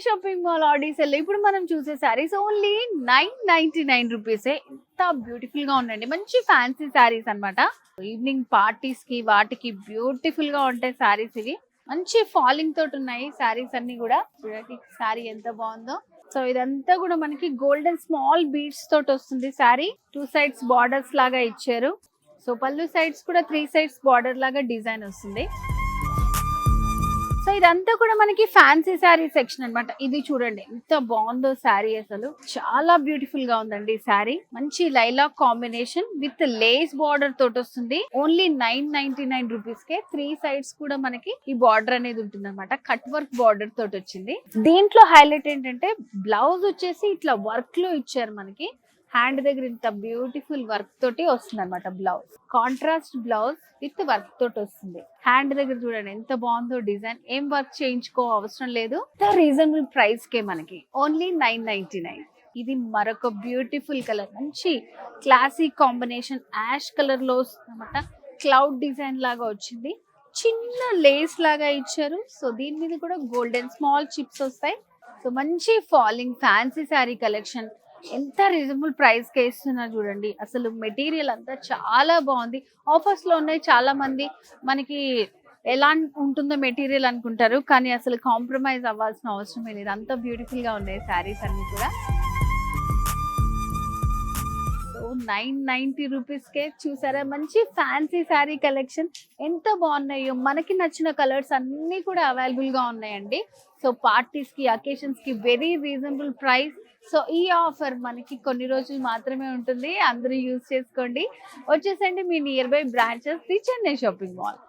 Shopping mall ఆడీసెల్ ఇప్పుడు మనం చూసే సారీస్ ఓన్లీ 999 రూపీసే. ఎంత బ్యూటిఫుల్ గా ఉండండి, మంచి ఫ్యాన్సీ సారీస్ అన్నమాట. ఈవినింగ్ పార్టీస్ కి వాటికి బ్యూటిఫుల్ గా ఉంటాయి సారీస్. ఇవి మంచి ఫాలింగ్ తోటి ఉన్నాయి సారీస్ అన్ని కూడా. చూడండి సారీ ఎంత బాగుందో. సో ఇదంతా కూడా మనకి గోల్డెన్ స్మాల్ బీడ్స్ తోటి వస్తుంది సారీ. 2 సైడ్స్ బార్డర్స్ లాగా ఇచ్చారు. సో పళ్ళు సైడ్స్ కూడా 3 సైడ్స్ బార్డర్ లాగా డిజైన్ వస్తుంది. సో ఇదంతా కూడా మనకి ఫ్యాన్సీ శారీ సెక్షన్ అన్నమాట. ఇది చూడండి ఎంత బాగుందో శారీ, అసలు చాలా బ్యూటిఫుల్ గా ఉందండి శారీ. మంచి lilac combination with lace border తోటి వస్తుంది. ఓన్లీ 999 రూపీస్ కే 3 సైడ్స్ కూడా మనకి ఈ బార్డర్ అనేది ఉంటుంది అనమాట. కట్ వర్క్ బార్డర్ తోటి వచ్చింది. దీంట్లో హైలైట్ ఏంటంటే బ్లౌజ్ వచ్చేసి ఇట్లా వర్క్ లో ఇచ్చారు మనకి. హ్యాండ్ దగ్గర ఇంత బ్యూటిఫుల్ వర్క్ తోటి వస్తుంది అనమాట. Blouse contrast blouse with work తోటి వస్తుంది. హ్యాండ్ దగ్గర చూడండి ఎంత బాగుందో డిజైన్. ఏం వర్క్ చేయించుకో అవసరం లేదు. రీజనబుల్ ప్రైస్ కే మనకి ఓన్లీ 999. ఇది మరొక బ్యూటిఫుల్ కలర్, మంచి క్లాసిక్ కాంబినేషన్ యాష్ కలర్ లో అనమాట. క్లౌడ్ డిజైన్ లాగా వచ్చింది, చిన్న లేస్ లాగా ఇచ్చారు. సో దీని మీద కూడా గోల్డెన్ స్మాల్ చిప్స్ వస్తాయి. సో మంచి ఫాలింగ్ ఫ్యాన్సీ శారీ కలెక్షన్. ఎంత రీజనబుల్ ప్రైస్ కే ఇస్తున్నారు చూడండి. అసలు మెటీరియల్ అంతా చాలా బాగుంది. ఆఫర్స్ లో ఉన్నాయి. చాలా మంది మనకి ఎలా ఉంటుందో మెటీరియల్ అనుకుంటారు, కానీ అసలు కాంప్రమైజ్ అవ్వాల్సిన అవసరమే లేదు. అంత బ్యూటిఫుల్ గా ఉన్నాయి శారీస్ అన్ని కూడా. సో 990 రూపీస్ కే చూసారా మంచి ఫ్యాన్సీ శారీ కలెక్షన్ ఎంత బాగున్నాయో. మనకి నచ్చిన కలర్స్ అన్ని కూడా అవైలబుల్ గా ఉన్నాయండి. సో పార్టీస్ కి అకేషన్స్ కి వెరీ రీజనబుల్ ప్రైస్. సో ఈ ఆఫర్ మనకి కొన్ని రోజులు మాత్రమే ఉంటుంది. అందరూ యూజ్ చేసుకోండి. వచ్చేసండి మీ nearby branches the Chennai shopping mall.